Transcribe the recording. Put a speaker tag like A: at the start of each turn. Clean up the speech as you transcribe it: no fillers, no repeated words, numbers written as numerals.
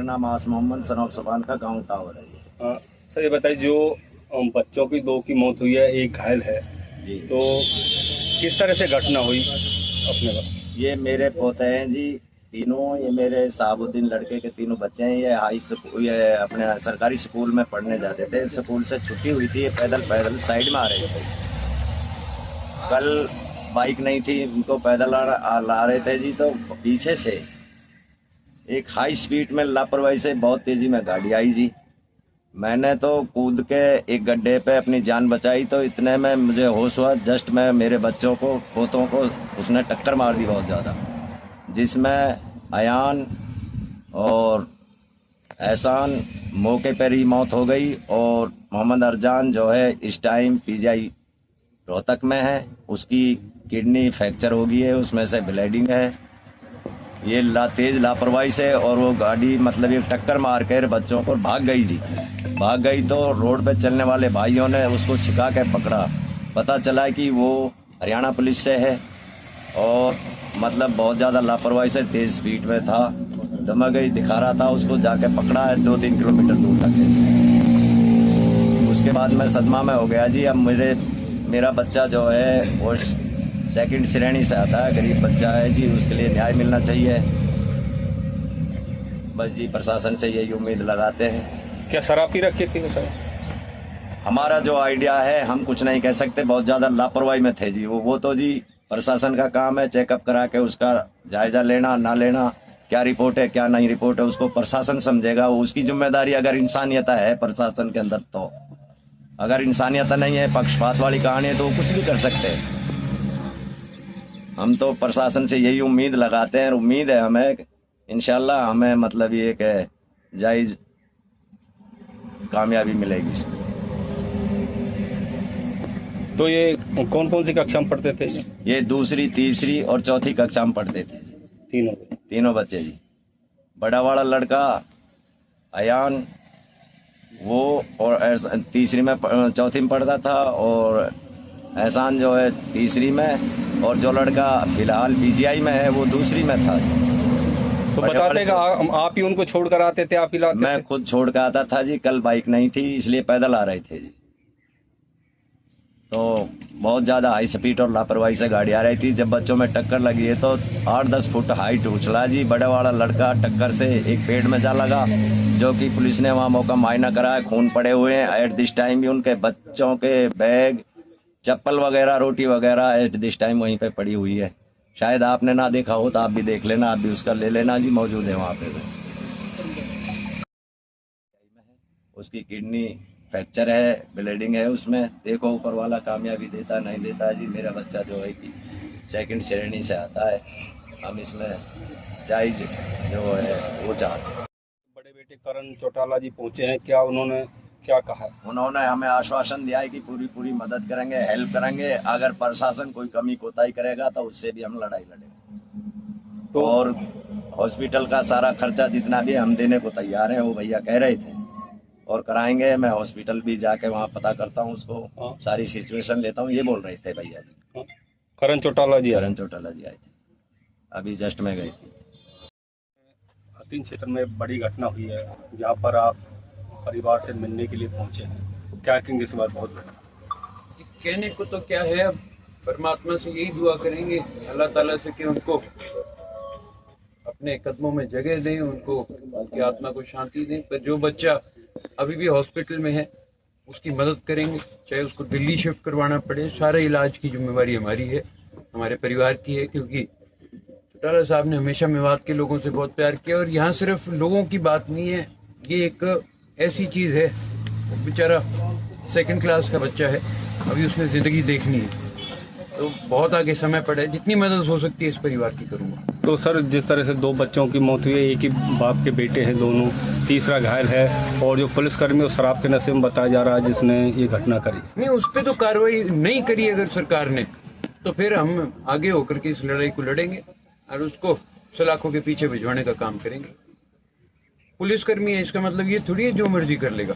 A: मेरा नाम आस Mohammad son of सबान का गाँव टावर है।
B: सर ये बताइए, जो बच्चों की दो की मौत हुई है, एक घायल है
A: जी,
B: तो किस तरह से घटना हुई अपने पास?
A: ये मेरे पोते हैं जी तीनों। ये मेरे साबुद्दीन लड़के के तीनों बच्चे हैं। ये हाई स्कूल, ये अपने सरकारी स्कूल में पढ़ने जाते थे। स्कूल से छुट्टी हुई थी, ये पैदल पैदल साइड में आ रहे थे। कल बाइक नहीं थी, उनको पैदल ला रहे थे जी, तो पीछे से एक हाई स्पीड में लापरवाही से बहुत तेजी में गाड़ी आई जी। मैंने तो कूद के एक गड्ढे पे अपनी जान बचाई, तो इतने में मुझे होश हुआ। जस्ट मैं मेरे बच्चों को, पोतों को उसने टक्कर मार दी बहुत ज़्यादा, जिसमें अयान और एहसान मौके पर ही मौत हो गई। और मोहम्मद अरजान जो है इस टाइम पीजीआई रोहतक में है। उसकी किडनी फ्रैक्चर हो गई है, उसमें से ब्लीडिंग है। ये तेज लापरवाही से, और वो गाड़ी मतलब ये टक्कर मार कर बच्चों को भाग गई जी। भाग गई तो रोड पे चलने वाले भाइयों ने उसको छिका के पकड़ा। पता चला कि वो हरियाणा पुलिस से है, और मतलब बहुत ज़्यादा लापरवाही से तेज स्पीड में था। दमा गई दिखा रहा था, उसको जाके पकड़ा है 2-3 किलोमीटर दूर तक। उसके बाद मैं सदमा में हो गया जी। अब मेरा बच्चा जो है वो सेकंड श्रेणी से आता है, गरीब बच्चा है जी, उसके लिए न्याय मिलना चाहिए। बस जी, प्रशासन से यही उम्मीद लगाते हैं।
B: क्या शराब पी रखी थी?
A: हमारा जो आइडिया है, हम कुछ नहीं कह सकते, बहुत ज़्यादा लापरवाही में थे जी। वो तो जी प्रशासन का काम है चेकअप करा के उसका जायजा लेना ना लेना, क्या रिपोर्ट है क्या नहीं रिपोर्ट है, उसको प्रशासन समझेगा। वो उसकी जिम्मेदारी। अगर इंसानियत है प्रशासन के अंदर, तो अगर इंसानियत नहीं है, पक्षपात वाली कहानी है, तो वो कुछ भी कर सकते हैं। हम तो प्रशासन से यही उम्मीद लगाते हैं, और उम्मीद है हमें इंशाल्लाह हमें मतलब ये कि जायज कामयाबी मिलेगी।
B: तो ये कौन कौन सी कक्षा में पढ़ते थे?
A: ये दूसरी, तीसरी और चौथी कक्षा में पढ़ते थे जी। तीनों बच्चे जी। बड़ा वाला लड़का अयान वो और तीसरी में चौथी में पढ़ता था, और एहसान जो है तीसरी में, और जो लड़का फिलहाल पीजीआई में है वो दूसरी में था।
B: तो बताते कि आप ही उनको छोड़ कर आते थे, आप ही लाते थे?
A: मैं खुद छोड़ कर आता था जी। कल बाइक नहीं थी, इसलिए पैदल आ रहे थे जी। तो बहुत ज़्यादा हाई स्पीड और लापरवाही से गाड़ी आ रही थी। जब बच्चों में टक्कर लगी है तो 8-10 फुट हाइट उछला जी। बड़े वाला लड़का टक्कर से एक पेड़ में जा लगा, जो कि पुलिस ने वहाँ मौका मायना कराया। खून पड़े हुए हैं। एट दिस टाइम भी उनके बच्चों के बैग, चप्पल वगैरह, रोटी वगैरह एट दिस टाइम वहीं पे पड़ी हुई है। शायद आपने ना देखा हो तो आप भी देख लेना, आप भी उसका ले लेना जी, मौजूद है वहाँ पे। उसकी किडनी फ्रैक्चर है, ब्लीडिंग है उसमें। देखो ऊपर वाला कामयाबी देता नहीं देता जी। मेरा बच्चा जो है कि सेकंड श्रेणी से आता है। हम इसमें जायज जो है वो चाहते हैं।
B: बड़े बेटे करण चौटाला जी पहुंचे हैं, क्या उन्होंने क्या कहा?
A: उन्होंने हमें आश्वासन दिया है कि पूरी मदद करेंगे, हेल्प करेंगे। अगर प्रशासन कोई कमी कोताही करेगा तो उससे भी हम लड़ाई लड़ेंगे। तो और हॉस्पिटल का सारा खर्चा जितना भी हम देने को तैयार हैं, वो भैया कह रहे थे, और कराएंगे। मैं हॉस्पिटल भी जाके वहाँ पता करता हूँ, उसको सारी सिचुएशन लेता हूँ, ये बोल रहे थे भैया जी।
B: करण चौटाला जी
A: आए थे, अभी जस्ट में गए थे।
B: हथीन क्षेत्र में बड़ी घटना हुई है, जहाँ पर आप परिवार से मिलने के लिए पहुंचे हैं, क्या कहेंगे इस बार? बहुत
C: कहने को तो क्या है, अब परमात्मा से यही दुआ करेंगे अल्लाह ताला से कि उनको अपने कदमों में जगह दें, उनको उनकी आत्मा को शांति दें। पर जो बच्चा अभी भी हॉस्पिटल में है उसकी मदद करेंगे, चाहे उसको दिल्ली शिफ्ट करवाना पड़े। सारे इलाज की जिम्मेवारी हमारी है, हमारे परिवार की है, क्योंकि चौटाला साहब ने हमेशा मेवात के लोगों से बहुत प्यार किया। और यहाँ सिर्फ लोगों की बात नहीं है, ये एक ऐसी चीज है, बेचारा सेकंड क्लास का बच्चा है, अभी उसने जिंदगी देखनी है, तो बहुत आगे समय पड़ा है। जितनी मदद हो सकती है इस परिवार की करूंगा।
B: तो सर, जिस तरह से 2 बच्चों की मौत हुई है, एक ही बाप के बेटे हैं दोनों, तीसरा घायल है, और जो पुलिसकर्मी उस शराब के नशे में बताया जा रहा है जिसने ये घटना करी।
C: नहीं, उस पर तो कार्रवाई नहीं करी अगर सरकार ने, तो फिर हम आगे होकर के इस लड़ाई को लड़ेंगे और उसको सलाखों के पीछे भिजवाने का काम करेंगे। पुलिसकर्मी है, इसका मतलब ये थोड़ी है जो मर्जी कर लेगा।